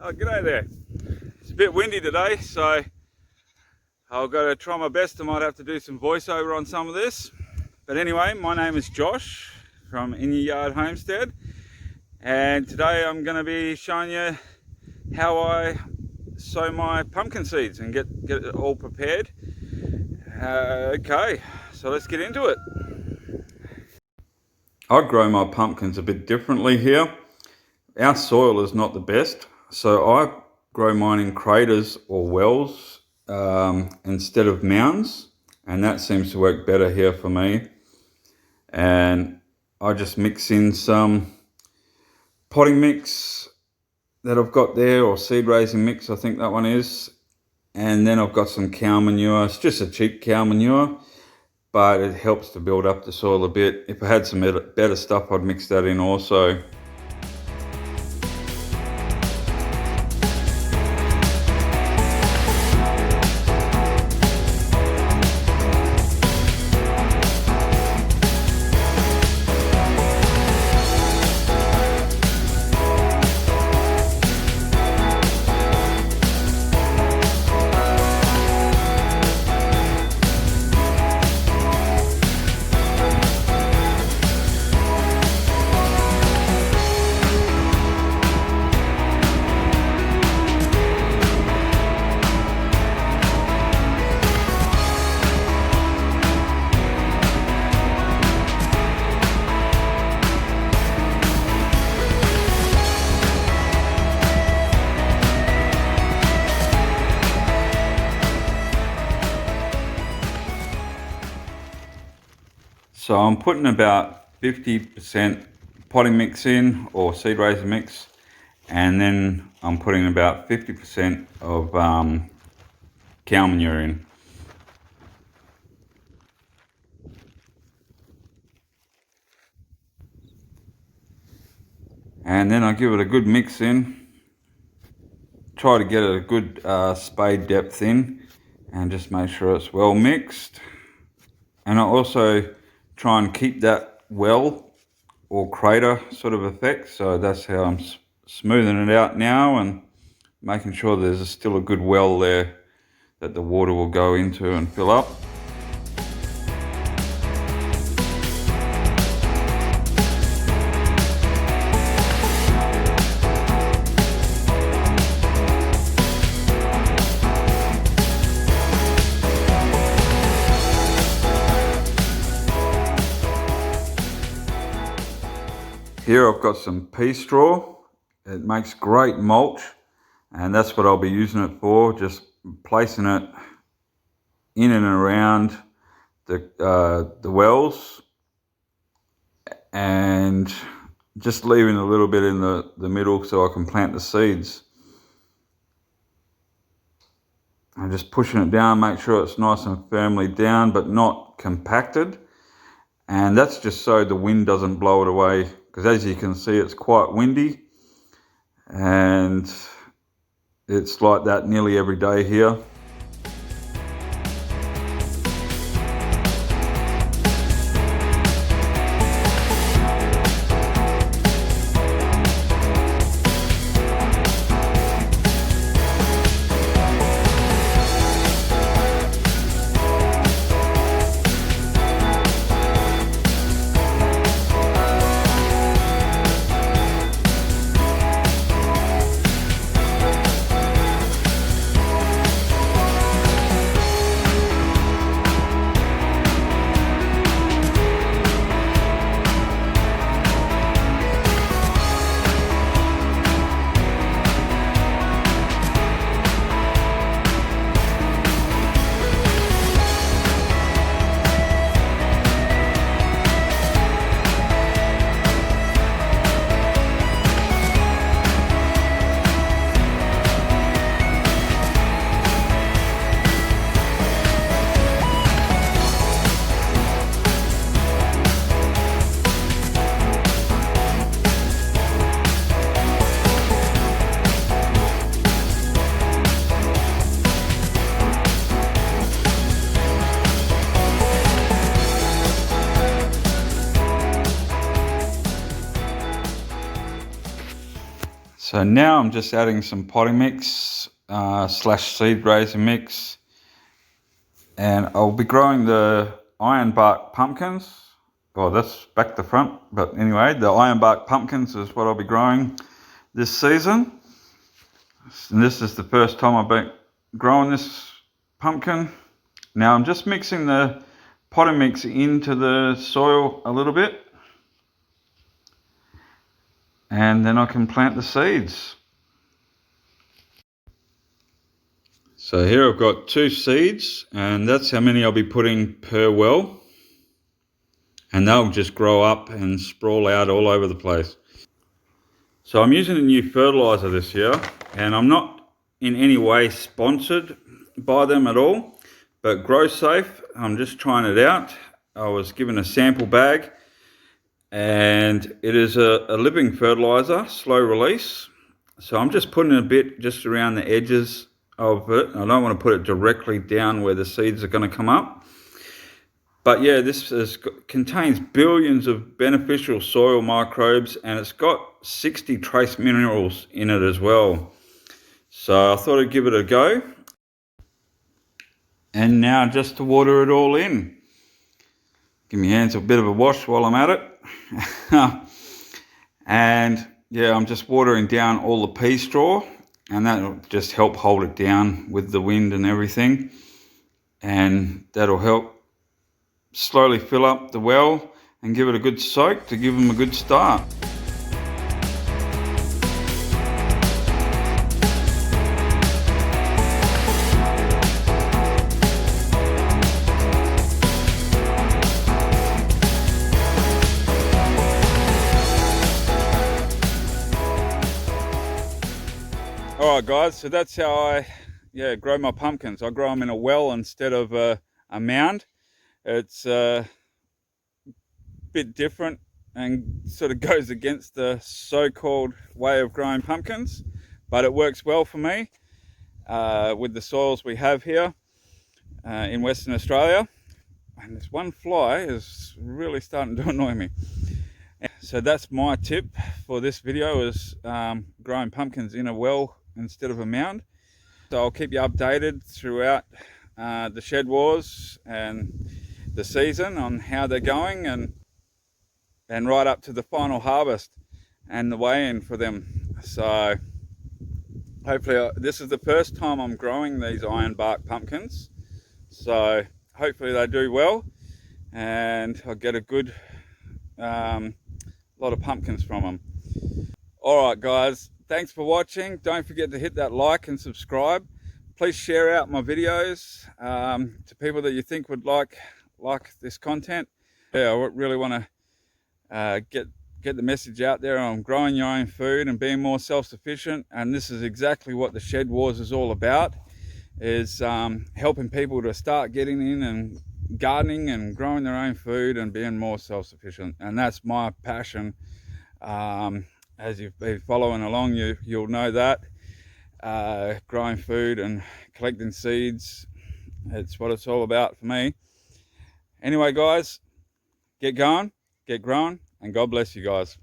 Oh, g'day there. It's a bit windy today, so I'll go to try my best. I might have to do some voiceover on some of this. But anyway, my name is Josh from In Your Yard Homestead, and today I'm going to be showing you how I sow my pumpkin seeds and get it all prepared. Okay, so let's get into it. I grow my pumpkins a bit differently here. Our soil is not the best, so I grow mine in craters or wells instead of mounds, and that seems to work better here for me. And I just mix in some potting mix that I've got there, or seed raising mix, I think that one is. And then I've got some cow manure. It's just a cheap cow manure, but it helps to build up the soil a bit. If I had some better stuff, I'd mix that in also. So I'm putting about 50% potting mix in, or seed raiser mix, and then I'm putting about 50% of cow manure in. And then I give it a good mix in. Try to get it a good spade depth in, and just make sure it's well mixed. And I also try and keep that well or crater sort of effect, so that's how I'm smoothing it out now and making sure there's still a good well there that the water will go into and fill up. Here I've got some pea straw. It makes great mulch, and that's what I'll be using it for, just placing it in and around the wells, and just leaving a little bit in the middle so I can plant the seeds. I'm just pushing it down, make sure it's nice and firmly down but not compacted, and that's just so the wind doesn't blow it away, because as you can see it's quite windy, and it's like that nearly every day here. So now I'm just adding some potting mix slash seed raiser mix, and I'll be growing the ironbark pumpkins. Oh, that's back to front, but anyway, the ironbark pumpkins is what I'll be growing this season. And this is the first time I've been growing this pumpkin. Now I'm just mixing the potting mix into the soil a little bit, and then I can plant the seeds. So here I've got 2 seeds, and that's how many I'll be putting per well. And they'll just grow up and sprawl out all over the place. So I'm using a new fertilizer this year, and I'm not in any way sponsored by them at all, but Grow Safe, I'm just trying it out. I was given a sample bag, and it is a living fertilizer, slow release. So I'm just putting a bit just around the edges of it. I don't want to put it directly down where the seeds are going to come up. But yeah, this contains billions of beneficial soil microbes, and it's got 60 trace minerals in it as well. So I thought I'd give it a go. And now just to water it all in. Give my hands a bit of a wash while I'm at it. And yeah, I'm just watering down all the pea straw, and that'll just help hold it down with the wind and everything. And that'll help slowly fill up the well and give it a good soak to give them a good start. Alright guys, so that's how I grow my pumpkins. I grow them in a well instead of a mound. It's a bit different and sort of goes against the so-called way of growing pumpkins, but it works well for me with the soils we have here in Western Australia. And this one fly is really starting to annoy me. So that's my tip for this video, is growing pumpkins in a well instead of a mound. So I'll keep you updated throughout the Shed Wars and the season on how they're going, and right up to the final harvest and the weigh-in for them. So hopefully this is the first time I'm growing these ironbark pumpkins, so hopefully they do well and I'll get a good lot of pumpkins from them. Alright guys, thanks for watching. Don't forget to hit that like and subscribe. Please share out my videos to people that you think would like this content. Yeah, I really want to get the message out there on growing your own food and being more self-sufficient, and this is exactly what the Shed Wars is all about, is helping people to start getting in and gardening and growing their own food and being more self-sufficient. And that's my passion. As you've been following along, you'll know that growing food and collecting seeds, it's what it's all about for me. Anyway guys, get going, get growing, and God bless you guys.